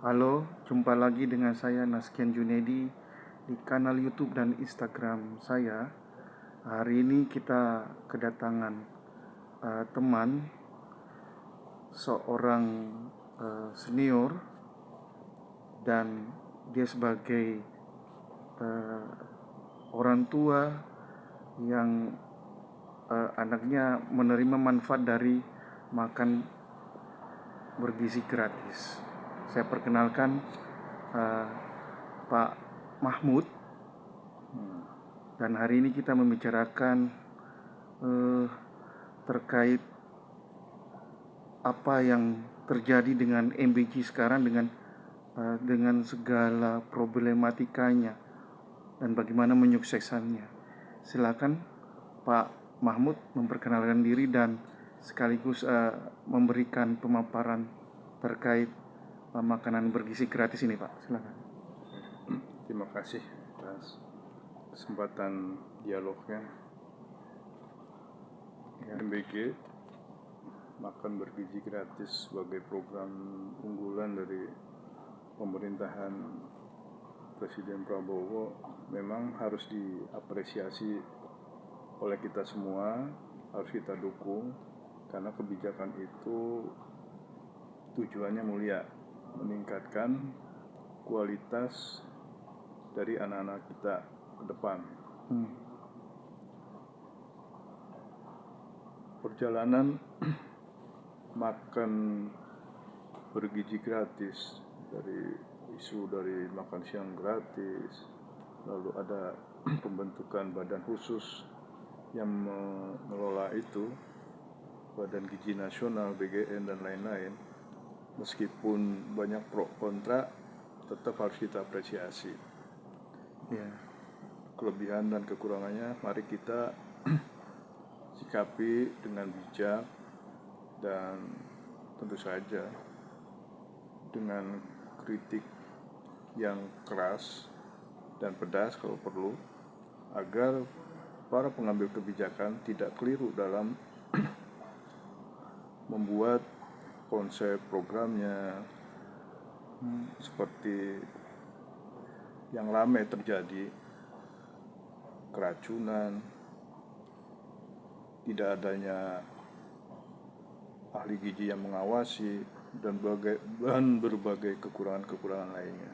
Halo, jumpa lagi dengan saya Naskian Junedi di kanal YouTube dan Instagram saya. Hari ini kita kedatangan teman seorang senior, dan dia sebagai uh, orang tua yang anaknya menerima manfaat dari makan bergizi gratis. Saya perkenalkan uh, Pak Mahmud. Dan hari ini kita membicarakan terkait apa yang terjadi dengan MBG sekarang dengan segala problematikanya dan bagaimana menyukseskannya. Silakan Pak Mahmud memperkenalkan diri dan sekaligus memberikan pemaparan terkait makanan bergizi gratis ini, Pak. Silakan. Terima kasih atas kesempatan dialognya. MBG makan bergizi gratis sebagai program unggulan dari pemerintahan Presiden Prabowo memang harus diapresiasi oleh kita semua, harus kita dukung karena kebijakan itu tujuannya mulia, meningkatkan kualitas dari anak-anak kita ke depan. Perjalanan makan bergizi gratis, dari isu dari makan siang gratis, lalu ada pembentukan badan khusus yang mengelola itu, Badan Gizi Nasional, BGN dan lain-lain. Meskipun banyak pro kontra, tetap harus kita apresiasi. Kelebihan dan kekurangannya mari kita sikapi dengan bijak dan tentu saja dengan kritik yang keras dan pedas kalau perlu, agar para pengambil kebijakan tidak keliru dalam membuat konsep programnya. Seperti yang ramai terjadi, keracunan, tidak adanya ahli gizi yang mengawasi, dan berbagai kekurangan-kekurangan lainnya.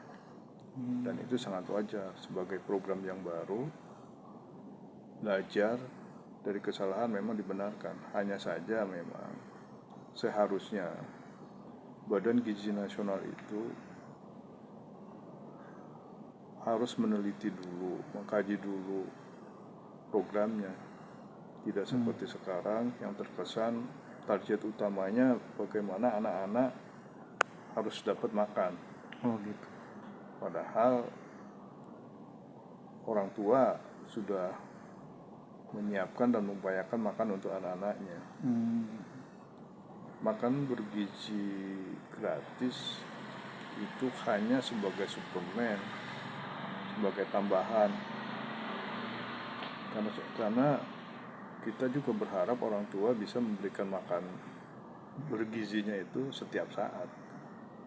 Dan itu sangat wajar sebagai program yang baru. Belajar dari kesalahan memang dibenarkan. Hanya saja memang seharusnya Badan Gizi Nasional itu harus meneliti dulu, mengkaji dulu programnya. Tidak seperti sekarang yang terkesan target utamanya bagaimana anak-anak harus dapat makan. Oh gitu. Padahal orang tua sudah menyiapkan dan mengupayakan makan untuk anak-anaknya. Makan bergizi gratis itu hanya sebagai suplemen, sebagai tambahan. Karena kita juga berharap orang tua bisa memberikan makan bergizinya itu setiap saat,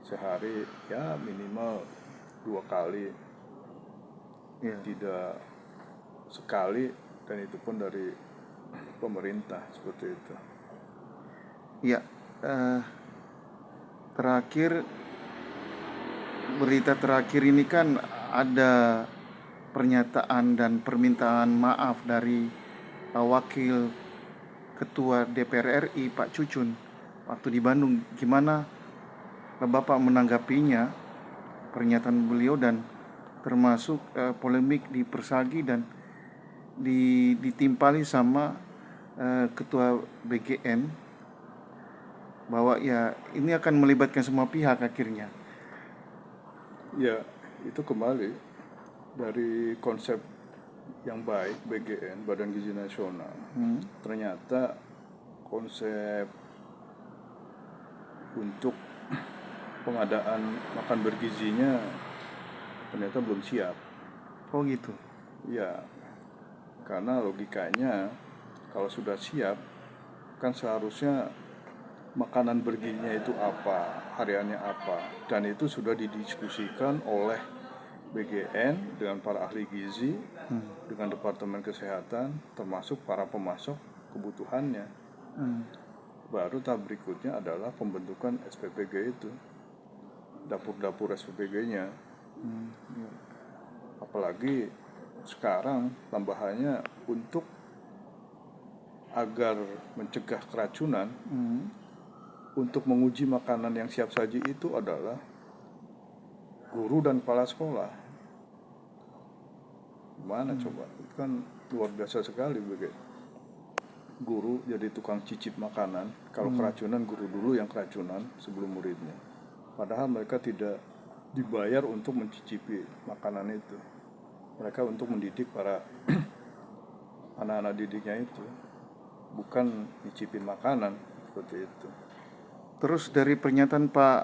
sehari ya minimal 2 kali, tidak sekali, dan itu pun dari pemerintah, seperti itu. Ya, berita terakhir ini kan ada pernyataan dan permintaan maaf dari Wakil Ketua DPR RI Pak Cucun waktu di Bandung. Gimana Bapak menanggapinya, pernyataan beliau, dan termasuk polemik di Persagi dan ditimpali sama Ketua BGN, bahwa ya ini akan melibatkan semua pihak akhirnya. Ya, itu kembali dari konsep yang baik BGN, Badan Gizi Nasional. Ternyata konsep untuk pengadaan makan bergizinya ternyata belum siap. Oh gitu. Ya, karena logikanya kalau sudah siap kan seharusnya makanan bergizinya itu apa, hariannya apa, dan itu sudah didiskusikan oleh BGN dengan para ahli gizi, dengan Departemen Kesehatan, termasuk para pemasok kebutuhannya. Baru tahap berikutnya adalah pembentukan SPPG itu, dapur-dapur SPPG-nya. Apalagi sekarang tambahannya untuk agar mencegah keracunan, untuk menguji makanan yang siap saji itu adalah guru dan kepala sekolah. Gimana coba? Itu kan luar biasa sekali begitu. Guru jadi tukang cicip makanan. Kalau keracunan, guru dulu yang keracunan sebelum muridnya. Padahal mereka tidak dibayar untuk mencicipi makanan itu. Mereka untuk mendidik para anak-anak didiknya itu, bukan nyicipin makanan seperti itu. Terus dari pernyataan Pak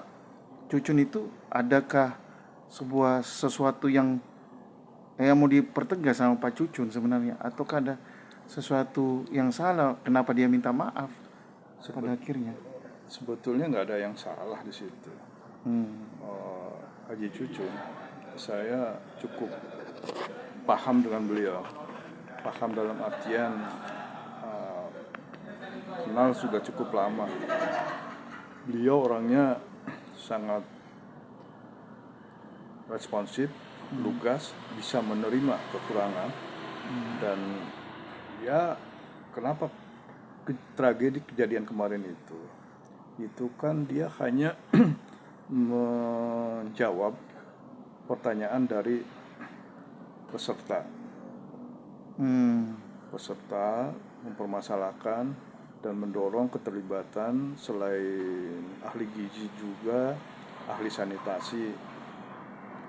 Cucun itu, adakah sesuatu yang mau dipertegas sama Pak Cucun sebenarnya, ataukah ada sesuatu yang salah? Kenapa dia minta maaf pada akhirnya? Sebetulnya nggak ada yang salah di situ. Haji Cucun, saya cukup paham dengan beliau. Paham dalam artian kenal sudah cukup lama. Beliau orangnya sangat responsif, lugas, bisa menerima kekurangan, dan ya kenapa tragedi kejadian kemarin itu kan dia hanya menjawab pertanyaan dari peserta. Peserta mempermasalahkan dan mendorong keterlibatan selain ahli gizi juga ahli sanitasi.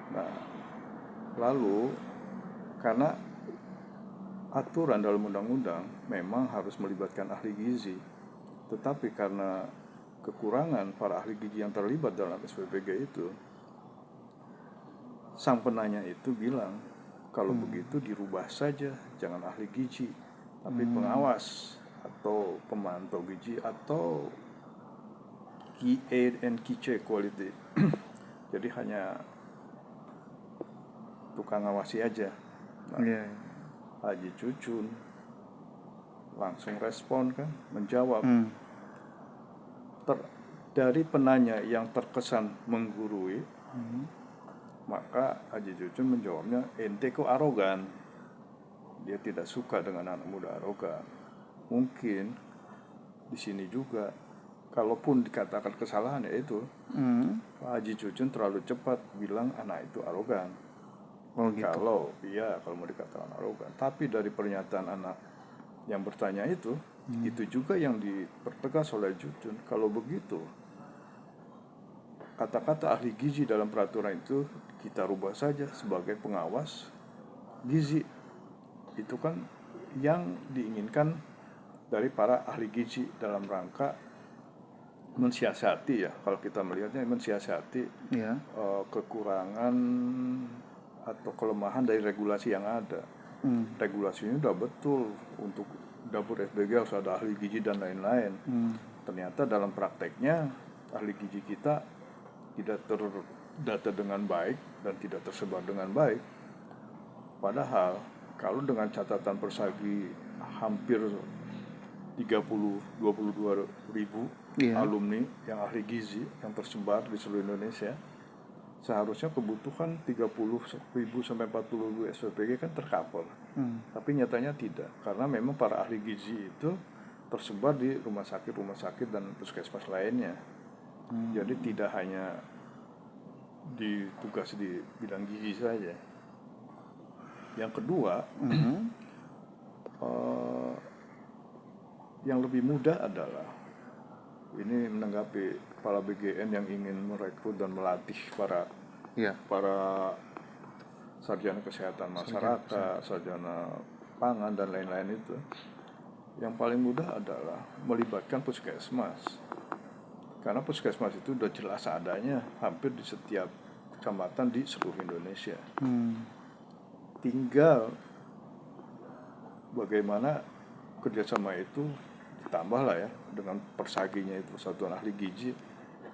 Nah, lalu karena aturan dalam undang-undang memang harus melibatkan ahli gizi, tetapi karena kekurangan para ahli gizi yang terlibat dalam SPPG itu, sang penanya itu bilang, kalau begitu dirubah saja, jangan ahli gizi, tapi pengawas atau pemantau gizi atau QA and QC quality. Jadi hanya tukang ngawasi aja. Nah, Haji Cucun langsung respon kan, menjawab. Dari penanya yang terkesan menggurui, maka Haji Cucun menjawabnya, ente kok arogan. Dia tidak suka dengan anak muda arogan. Mungkin di sini juga, kalaupun dikatakan kesalahan ya itu, Pak Haji Cucun terlalu cepat bilang anak itu arogan. Gitu. Kalau mau dikatakan arogan. Tapi dari pernyataan anak yang bertanya itu juga yang dipertegas oleh Cucun. Kalau begitu, kata-kata ahli gizi dalam peraturan itu kita rubah saja sebagai pengawas gizi. Itu kan yang diinginkan dari para ahli gizi dalam rangka mensiasati, ya, kalau kita melihatnya mensiasati kekurangan atau kelemahan dari regulasi yang ada. Regulasinya udah betul, untuk dapur SPG harus ada ahli gizi dan lain-lain. Ternyata dalam prakteknya ahli gizi kita tidak terdata dengan baik dan tidak tersebar dengan baik. Padahal kalau dengan catatan Persagi hampir 22 ribu alumni yang ahli gizi yang tersebar di seluruh Indonesia, seharusnya kebutuhan 30.000 sampai 40.000 SPPG kan tercover. Tapi nyatanya tidak, karena memang para ahli gizi itu tersebar di rumah sakit dan puskesmas lainnya. Jadi tidak hanya ditugas di bidang gizi saja. Yang kedua, yang lebih mudah adalah ini menanggapi kepala BGN yang ingin merekrut dan melatih para sarjana kesehatan masyarakat, sarjana pangan dan lain-lain itu. Yang paling mudah adalah melibatkan puskesmas. Karena puskesmas itu sudah jelas adanya hampir di setiap kecamatan di seluruh Indonesia. Tinggal bagaimana kerjasama itu ditambah lah ya dengan persaginya itu persatuan ahli gizi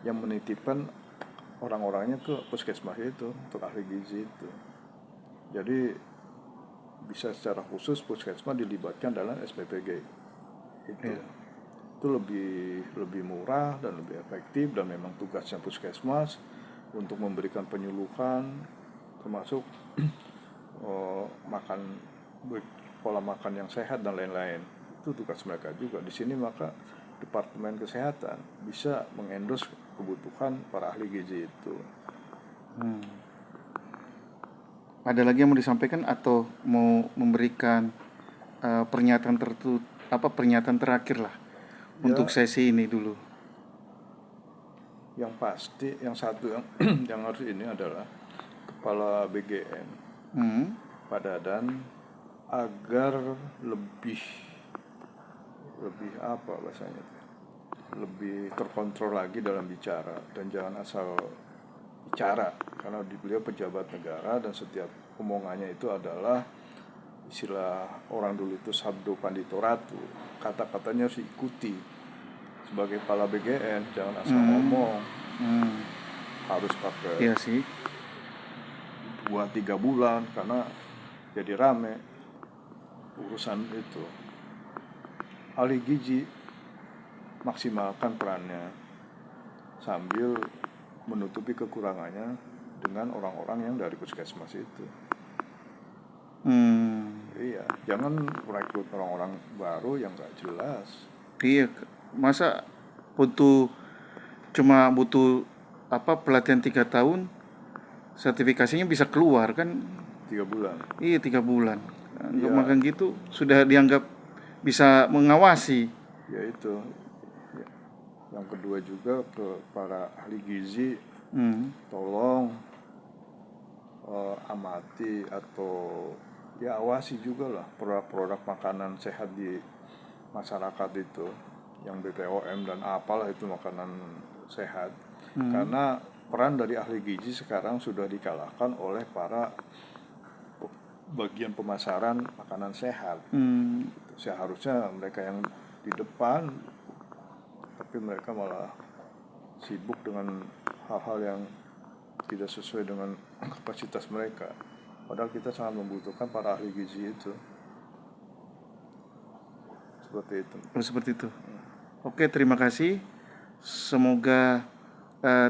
yang menitipkan orang-orangnya ke puskesmas itu untuk ahli gizi itu. Jadi bisa secara khusus puskesmas dilibatkan dalam SPPG itu. Iya. Itu lebih murah dan lebih efektif, dan memang tugasnya puskesmas untuk memberikan penyuluhan termasuk pola makan yang sehat dan lain-lain. Itu tugas mereka juga. Di sini maka Departemen Kesehatan bisa mengendorse kebutuhan para ahli gizi itu. Ada lagi yang mau disampaikan atau mau memberikan pernyataan pernyataan terakhir lah untuk sesi ini dulu? Yang pasti, yang satu yang harus ini adalah Kepala BGN Pak Dadan agar lebih apa bahasanya, lebih terkontrol lagi dalam bicara dan jangan asal bicara, karena beliau pejabat negara dan setiap omongannya itu adalah istilah orang dulu itu sabdo pandito ratu, kata-katanya harus diikuti. Sebagai kepala BGN jangan asal ngomong, harus pakai Iya sih. 2-3 bulan karena jadi rame urusan itu. Ahli gizi maksimalkan perannya sambil menutupi kekurangannya dengan orang-orang yang dari puskesmas itu. Iya, jangan merekrut orang-orang baru yang gak jelas. Iya, masa cuma butuh pelatihan 3 tahun, sertifikasinya bisa keluar kan? 3 bulan. Iya, 3 bulan. Untuk makan gitu sudah dianggap bisa mengawasi. Ya itu. Yang kedua juga ke para ahli gizi, tolong amati atau ya awasi juga lah produk-produk makanan sehat di masyarakat itu, yang BPOM dan apalah itu makanan sehat. Karena peran dari ahli gizi sekarang sudah dikalahkan oleh para bagian pemasaran makanan sehat. Seharusnya mereka yang di depan, tapi mereka malah sibuk dengan hal-hal yang tidak sesuai dengan kapasitas mereka. Padahal kita sangat membutuhkan para ahli gizi itu. Seperti itu. Oke, terima kasih. Semoga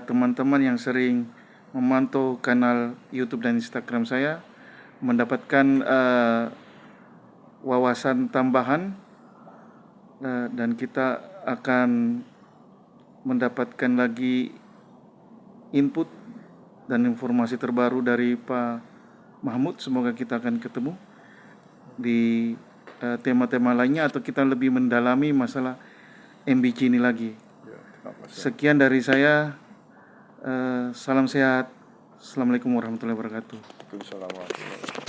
teman-teman yang sering memantau kanal YouTube dan Instagram saya mendapatkan wawasan tambahan, dan kita akan mendapatkan lagi input dan informasi terbaru dari Pak Mahmud. Semoga kita akan ketemu di tema-tema lainnya atau kita lebih mendalami masalah MBC ini lagi. Sekian dari saya. Salam sehat. Assalamualaikum warahmatullahi wabarakatuh. Waalaikumsalam warahmatullahi wabarakatuh.